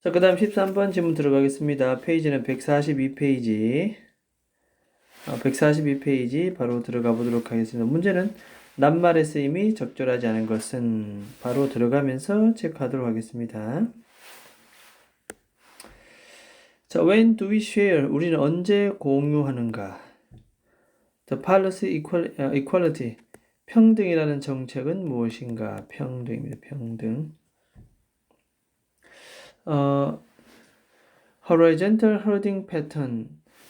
자, 그 다음 13번 질문 들어가겠습니다. 페이지는 142페이지. 142페이지 바로 들어가 보도록 하겠습니다. 문제는 낱말의 쓰임이 적절하지 않은 것은 바로 들어가면서 체크하도록 하겠습니다. 자, when do we share? 우리는 언제 공유하는가? The policy equality. 평등이라는 정책은 무엇인가? 평등입니다. 평등. horizontal herding pattern.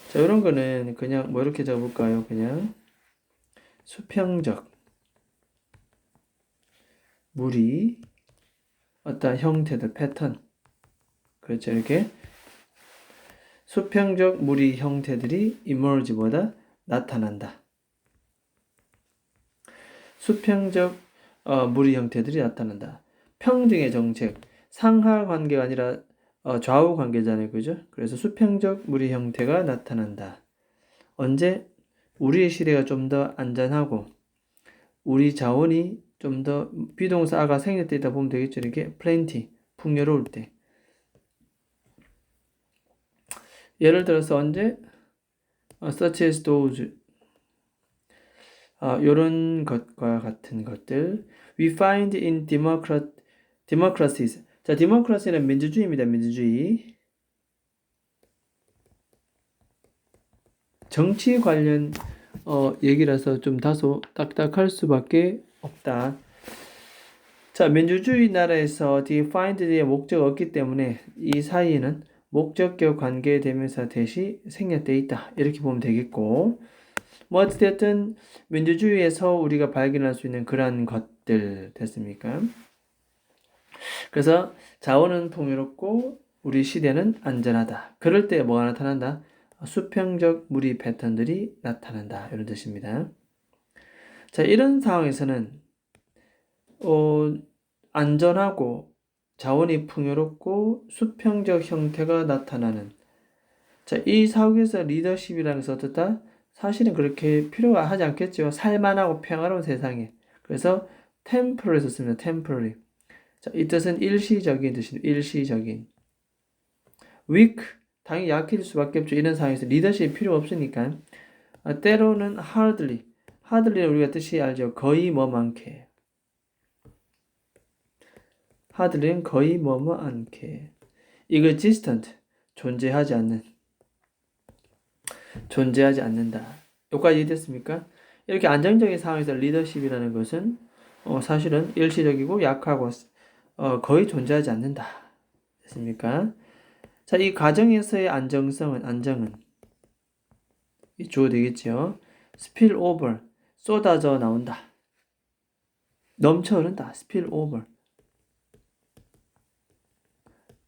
자, 이런 거는 그냥 뭐 이렇게 적어볼까요? 그냥 수평적 무리 어떤 형태들 패턴. 그렇죠. 이렇게 수평적 무리 형태들이 emerge보다 나타난다. 수평적 무리 형태들이 나타난다. 평등의 정책, 상하 관계가 아니라 좌우 관계잖아요. 그죠? 그래서 수평적 무리 형태가 나타난다. 언제? 우리의 시대가 좀 더 안전하고 우리 자원이 좀 더 비동사 아가 생략 때 있다 보면 되겠죠. 이렇게 plenty, 풍요로울 때. 예를 들어서 언제? such as those 요런 것과 같은 것들 we find in democracies. 자, democracy는 민주주의입니다. 민주주의. 정치 관련 얘기라서 좀 다소 딱딱할 수밖에 없다. 자, 민주주의 나라에서 defined 뒤에 목적 없기 때문에 이 사이에는 목적격 관계 대명사 대시 생략되어 있다. 이렇게 보면 되겠고, 뭐 어쨌든 민주주의에서 우리가 발견할 수 있는 그러한 것들 됐습니까? 그래서 자원은 풍요롭고 우리 시대는 안전하다. 그럴 때 뭐가 나타난다? 수평적 무리 패턴들이 나타난다. 이런 뜻입니다. 자, 이런 상황에서는 안전하고 자원이 풍요롭고 수평적 형태가 나타나는 자, 이 사회에서 리더십이라는 것은 어떻다? 사실은 그렇게 필요가 하지 않겠죠. 살만하고 평화로운 세상에. 그래서 temporary 썼습니다. temporary. 자, 이 뜻은 일시적인 뜻입니다. 일시적인. weak, 당연히 약해질 수밖에 없죠. 이런 상황에서 리더십이 필요 없으니까. 때로는 hardly는 우리가 뜻이 알죠. 거의 뭐만게. hardly는 거의 뭐뭐않게. existent, 존재하지 않는다. 여기까지 이해됐습니까? 이렇게 안정적인 상황에서 리더십이라는 것은 사실은 일시적이고 약하고 거의 존재하지 않는다. 됐습니까? 자, 이 가정에서의 안정은 이 주어 되겠죠. spill over, 쏟아져 나온다. 넘쳐 흐른다. spill over.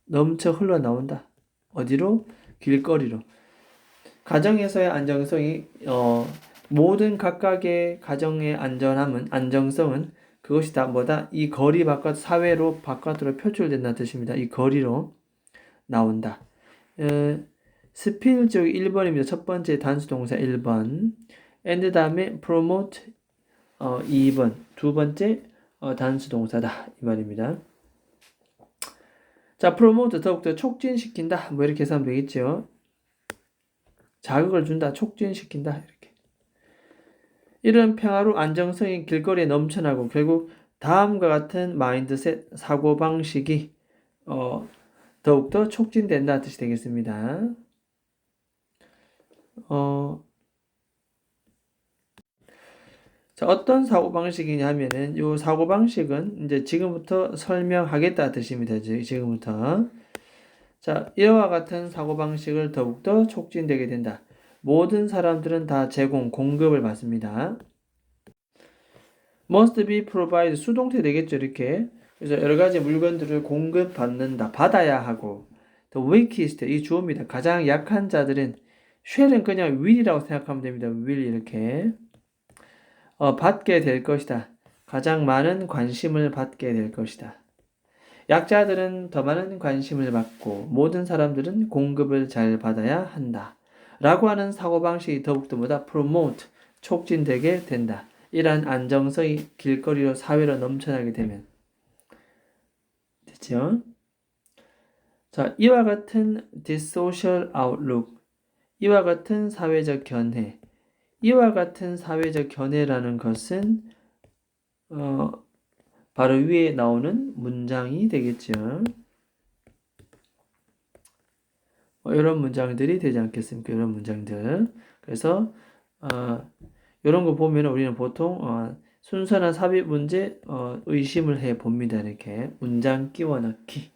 넘쳐 흘러나온다. 어디로? 길거리로. 가정에서의 안정성이 모든 각각의 가정의 안정성은 그것이 다 뭐다? 이 거리 바깥 사회로 바깥으로 표출된다는 뜻입니다. 이 거리로 나온다. 스필 쪽 1번입니다. 첫 번째 단수 동사 1번. and 다음에 promote 2번. 두 번째 단수 동사다. 이 말입니다. 자, promote 더욱더 촉진시킨다. 뭐 이렇게 해서 하면 되겠죠. 자극을 준다, 촉진시킨다, 이렇게. 이런 평화로 안정성이 길거리에 넘쳐나고 결국 다음과 같은 마인드셋, 사고방식이 더욱더 촉진된다 뜻이 되겠습니다. 자, 어떤 사고방식이냐 하면은 이 사고방식은 이제 지금부터 설명하겠다 뜻입니다. 지금부터. 자, 이와 같은 사고방식을 더욱더 촉진되게 된다. 모든 사람들은 다 공급을 받습니다. must be provide 수동태 되겠죠, 이렇게. 그래서 여러 가지 물건들을 공급받는다, 받아야 하고. the weakest, 이 주어입니다. 가장 약한 자들은 shall은 그냥 will이라고 생각하면 됩니다. will 이렇게. 받게 될 것이다. 가장 많은 관심을 받게 될 것이다. 약자들은 더 많은 관심을 받고 모든 사람들은 공급을 잘 받아야 한다. 라고 하는 사고방식이 더욱더 promote, 촉진되게 된다. 이러한 안정성이 길거리로 사회로 넘쳐나게 되면. 됐죠? 자, 이와 같은 dissocial outlook, 이와 같은 사회적 견해, 이와 같은 사회적 견해라는 것은 바로 위에 나오는 문장이 되겠죠. 이런 문장들이 되지 않겠습니까? 이런 문장들. 그래서 이런 거 보면 우리는 보통 순서나 삽입 문제 의심을 해 봅니다. 이렇게 문장 끼워 넣기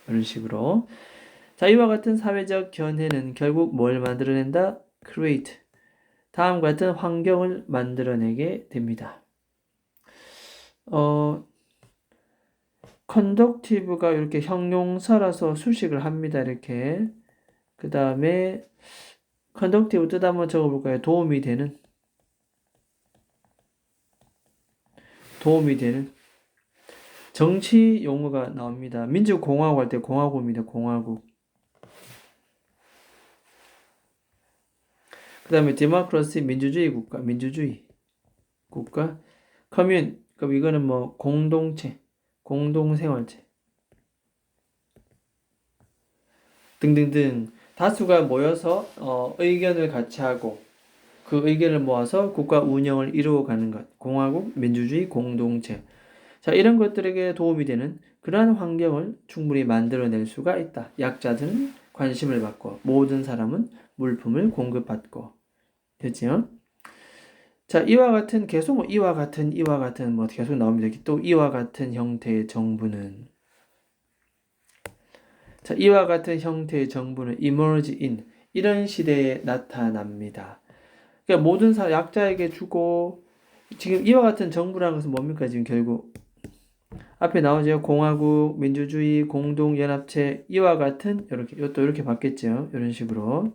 이런 식으로. 자, 이와 같은 사회적 견해는 결국 뭘 만들어낸다? create. 다음과 같은 환경을 만들어내게 됩니다. conductive가 이렇게 형용사라서 수식을 합니다. 이렇게. 그 다음에 conductive 뜻 한번 적어볼까요? 도움이 되는. 정치 용어가 나옵니다. 민주공화국 할 때 공화국입니다. 공화국. 그 다음에 democracy 민주주의 국가. commune 그럼 이거는 뭐 공동체, 공동생활체 등등등 다수가 모여서 의견을 같이 하고 그 의견을 모아서 국가 운영을 이루어가는 것. 공화국, 민주주의, 공동체. 자, 이런 것들에게 도움이 되는 그러한 환경을 충분히 만들어낼 수가 있다. 약자들은 관심을 받고 모든 사람은 물품을 공급받고. 됐죠? 자, 이와 같은 계속 이와 같은 뭐 계속 나옵니다. 또 이와 같은 형태의 정부는 자, 이와 같은 형태의 정부는 emerge in 이런 시대에 나타납니다. 그러니까 모든 사람 약자에게 주고 지금 이와 같은 정부라는 것은 뭡니까? 지금 결국 앞에 나오죠. 공화국, 민주주의, 공동연합체 이와 같은 이렇게 이것도 이렇게 받겠죠. 이런 식으로.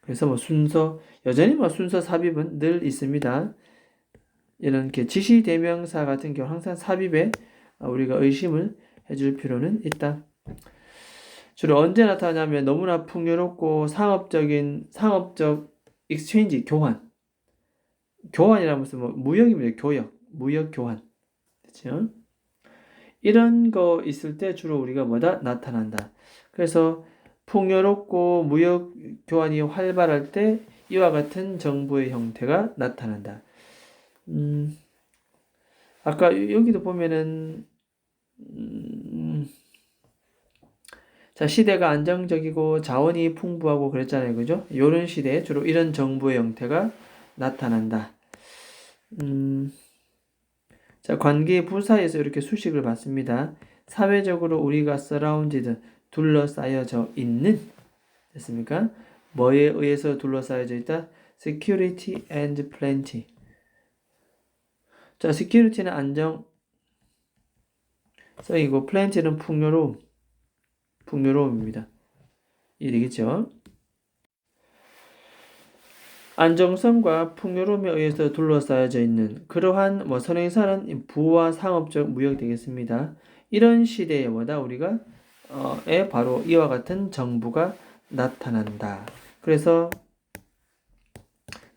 그래서 뭐 순서 여전히 뭐 순서 삽입은 늘 있습니다. 이렇게 지시대명사 같은 경우 항상 삽입에 우리가 의심을 해줄 필요는 있다. 주로 언제 나타나냐면 너무나 풍요롭고 상업적 exchange 교환이라는 것은 뭐 무역입니다. 무역 교환. 그렇죠? 이런 거 있을 때 주로 우리가 뭐다? 나타난다. 그래서 풍요롭고 무역 교환이 활발할 때 이와 같은 정부의 형태가 나타난다. 아까 여기도 보면은 자, 시대가 안정적이고 자원이 풍부하고 그랬잖아요. 그죠? 이런 시대에 주로 이런 정부의 형태가 나타난다. 자, 관계 부사에서 이렇게 수식을 받습니다. 사회적으로 우리가 surrounded, 둘러싸여져 있는 됐습니까? 뭐에 의해서 둘러싸여져 있다? security and plenty. 자, security는 안정, 이거 plenty는 풍요로움입니다. 이 되겠죠? 안정성과 풍요로움에 의해서 둘러싸여져 있는 그러한 선행사는 부와 상업적 무역 되겠습니다. 이런 시대에 우리가 바로 이와 같은 정부가 나타난다. 그래서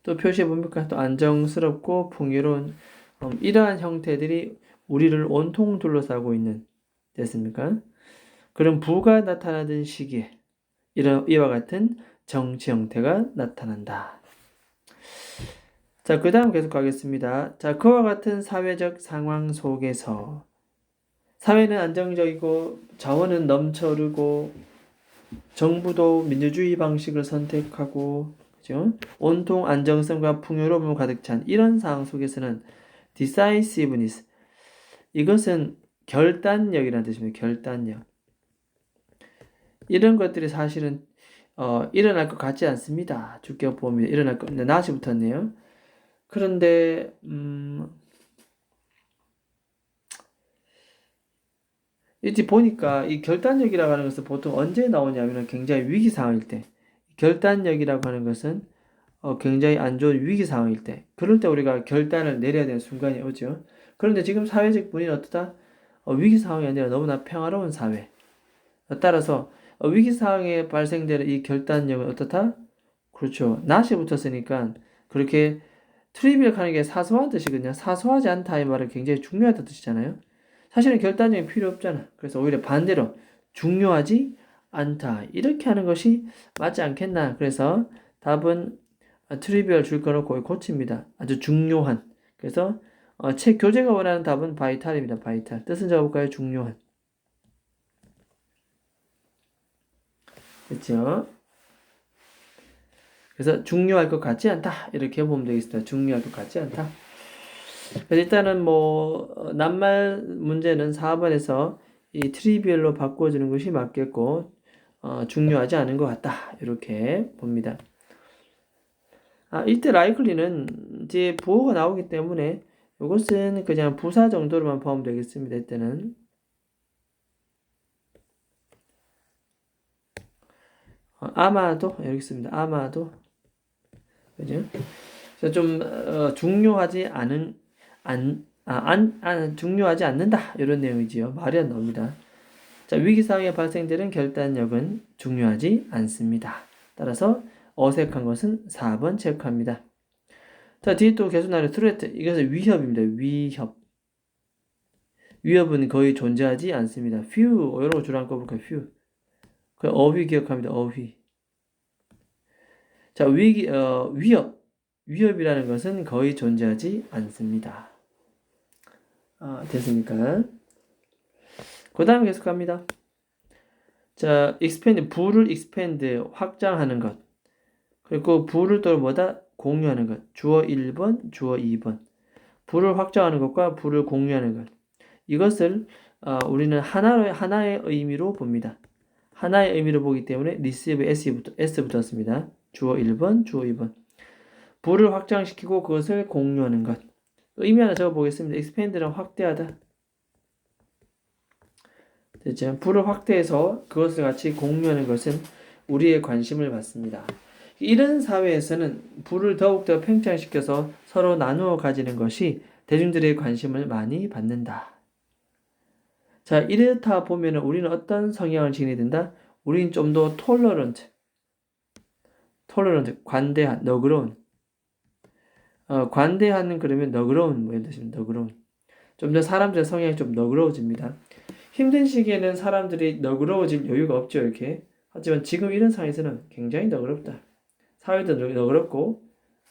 또 표시해 봅니까? 또 안정스럽고 풍요로운 이러한 형태들이 우리를 온통 둘러싸고 있는 됐습니까? 그런 부가 나타나던 시기에 이와 같은 정치 형태가 나타난다. 자, 그 다음 계속 가겠습니다. 자, 그와 같은 사회적 상황 속에서 사회는 안정적이고 자원은 넘쳐흐르고 정부도 민주주의 방식을 선택하고 그죠? 온통 안정성과 풍요로움을 가득 찬 이런 상황 속에서는 decisiveness 이것은 결단력이라는 뜻입니다. 결단력. 이런 것들이 사실은 일어날 것 같지 않습니다. 주격 보면 일어날 것, 낫이 붙었네요. 그런데 이제 보니까 이 결단력이라고 하는 것은 보통 언제 나오냐면 굉장히 위기 상황일 때 결단력이라고 하는 것은 굉장히 안 좋은 위기 상황일 때 그럴 때 우리가 결단을 내려야 되는 순간이 오죠. 그런데 지금 사회적 분위기는 어떠다? 위기 상황이 아니라 너무나 평화로운 사회. 따라서 위기 상황에 발생되는 이 결단력은 어떻다? 그렇죠. 낫이 붙었으니까 그렇게 트리비얼하는 게 사소한 뜻이거든요. 사소하지 않다 이 말은 굉장히 중요하다는 뜻이잖아요. 사실은 결단력이 필요 없잖아. 그래서 오히려 반대로 중요하지 않다. 이렇게 하는 것이 맞지 않겠나. 그래서 답은 트리비얼 줄 거놓고 고칩니다. 아주 중요한. 그래서 책 교재가 원하는 답은 바이탈입니다. 바이탈. 뜻은 적어볼까요? 중요한. 그렇죠? 그래서 중요할 것 같지 않다. 이렇게 보면 되겠습니다. 중요할 것 같지 않다. 그래서 일단은 낱말 문제는 4번에서 이 트리비얼로 바꿔주는 것이 맞겠고, 중요하지 않은 것 같다. 이렇게 봅니다. 이때 라이클리는 이제 부호가 나오기 때문에 이것은 그냥 부사 정도로만 보면 되겠습니다. 이때는. 아마도, 여기 있습니다. 아마도. 그죠? 그래서 좀, 중요하지 중요하지 않는다. 이런 내용이지요. 말이 안 나옵니다. 자, 위기 상황에 발생되는 결단력은 중요하지 않습니다. 따라서 어색한 것은 4번 체크합니다. 자, 뒤에 또 계속 나오는 threat. 이것은 위협입니다. 위협. 위협은 거의 존재하지 않습니다. few, 이런 거 줄한 거 볼까요? few. 그 어휘 기억합니다. 어휘. 자, 위협. 위협이라는 것은 거의 존재하지 않습니다. 됐습니까? 그 다음에 계속 갑니다. 자, expand, 부를 expand, 확장하는 것. 그리고 부를 또 뭐다? 공유하는 것. 주어 1번, 주어 2번. 부를 확장하는 것과 부를 공유하는 것. 이것을 우리는 하나의 의미로 봅니다. 하나의 의미로 보기 때문에 receive S 붙었습니다. 주어 1번, 주어 2번. 부를 확장시키고 그것을 공유하는 것. 의미 하나 적어보겠습니다. expand는 확대하다. 됐죠? 부를 확대해서 그것을 같이 공유하는 것은 우리의 관심을 받습니다. 이런 사회에서는 부를 더욱더 팽창시켜서 서로 나누어 가지는 것이 대중들의 관심을 많이 받는다. 자, 이렇다 보면 우리는 어떤 성향을 지니게 된다? 우리는 좀 더 tolerant, 관대한, 너그러운. 관대한 그러면 너그러운 뭐 예를 들면 너그러운. 좀 더 사람들의 성향이 좀 너그러워집니다. 힘든 시기에는 사람들이 너그러워질 여유가 없죠, 이렇게. 하지만 지금 이런 상황에서는 굉장히 너그럽다. 사회도 너그럽고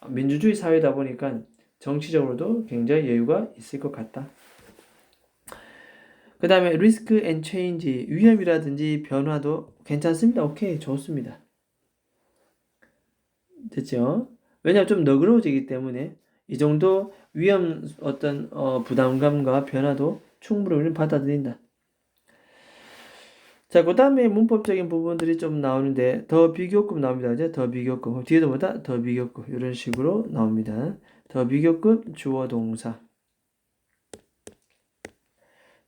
민주주의 사회다 보니까 정치적으로도 굉장히 여유가 있을 것 같다. 그 다음에 risk and change, 위험이라든지 변화도 괜찮습니다. 오케이, 좋습니다. 됐죠? 왜냐하면 좀 너그러워지기 때문에 이 정도 어떤 부담감과 변화도 충분히 우리는 받아들인다. 자, 그 다음에 문법적인 부분들이 좀 나오는데 더 비교급 나옵니다. 이제 더 비교급. 뒤에도 뭐다? 더 비교급. 이런 식으로 나옵니다. 더 비교급 주어 동사.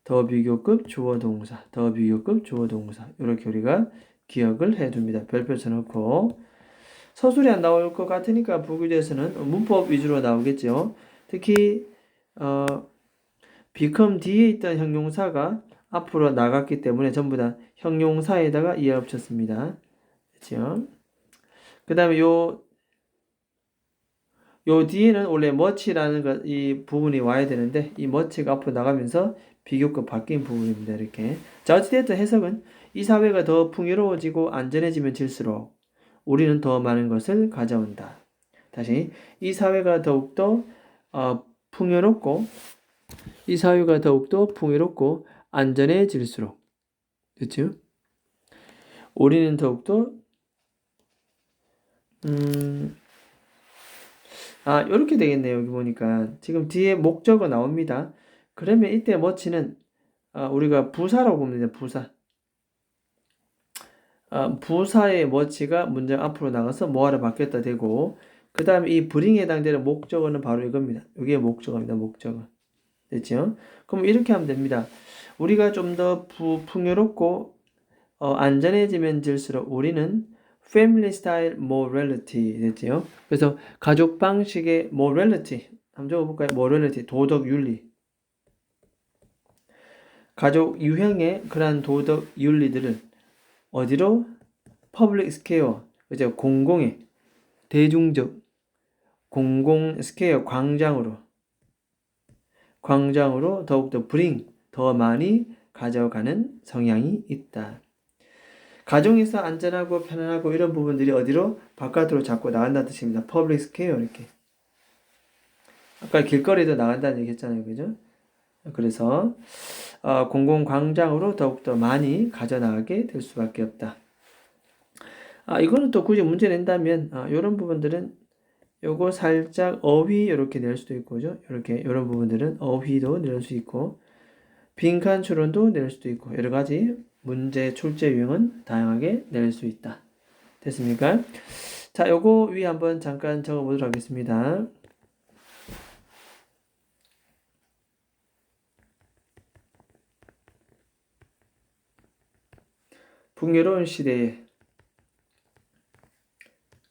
더 비교급 주어 동사. 더 비교급 주어 동사. 이렇게 우리가 기억을 해둡니다. 별표 쳐놓고. 서술이 안 나올 것 같으니까 부교재에서는 문법 위주로 나오겠죠. 특히 become 뒤에 있던 형용사가 앞으로 나갔기 때문에 전부 다 형용사에다가 이하를 붙였습니다. 그렇죠? 그 다음에 요 뒤에는 원래 much라는 이 부분이 와야 되는데 이 much가 앞으로 나가면서 비교급 바뀐 부분입니다. 이렇게. 자, 어찌됐든 해석은 이 사회가 더 풍요로워지고 안전해지면 질수록 우리는 더 많은 것을 가져온다. 다시 이 사회가 더욱더 풍요롭고 이 사회가 더욱더 풍요롭고 안전해질수록 그렇죠? 우리는 더욱더 이렇게 되겠네요. 여기 보니까 지금 뒤에 목적어 나옵니다. 그러면 이때 머치는 우리가 부사라고 봅니다. 부사. 부사의 머치가 문장 앞으로 나가서 뭐하러 바뀌었다 되고 그 다음에 이 bring에 해당되는 목적어는 바로 이겁니다. 이게 목적어입니다. 목적어. 됐죠? 그럼 이렇게 하면 됩니다. 우리가 좀 더 풍요롭고 안전해지면 질수록 우리는 family style morality 됐죠? 그래서 가족 방식의 morality 한번 적어볼까요? morality 도덕 윤리 가족 유형의 그러한 도덕 윤리들을 어디로? public square 그죠? 공공의 대중적 공공 스퀘어 광장으로 더욱더 bring 더 많이 가져가는 성향이 있다. 가정에서 안전하고 편안하고 이런 부분들이 어디로? 바깥으로 자꾸 나간다는 뜻입니다. public square 이렇게. 아까 길거리도 나간다는 얘기 했잖아요. 그죠? 그래서 공공광장으로 더욱더 많이 가져나가게 될 수밖에 없다. 이거는 또 굳이 문제 낸다면 이런 부분들은 요거 살짝 어휘 이렇게 낼 수도 있고 그죠? 이렇게 이런 부분들은 어휘도 낼 수 있고 빈칸 추론도 낼 수도 있고 여러 가지 문제 출제 유형은 다양하게 낼 수 있다. 됐습니까? 자, 요거 위에 한번 잠깐 적어 보도록 하겠습니다. 풍요로운 시대에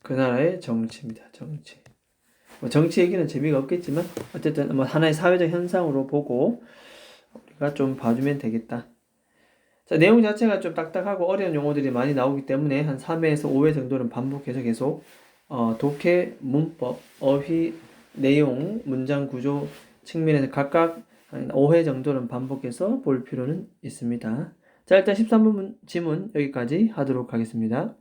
그 나라의 정치입니다. 정치. 정치 얘기는 재미가 없겠지만 어쨌든 하나의 사회적 현상으로 보고 우리가 좀 봐주면 되겠다. 자, 내용 자체가 좀 딱딱하고 어려운 용어들이 많이 나오기 때문에 한 3회에서 5회 정도는 반복해서 계속 독해, 문법, 어휘, 내용, 문장 구조 측면에서 각각 한 5회 정도는 반복해서 볼 필요는 있습니다. 자, 일단 13번 지문 여기까지 하도록 하겠습니다.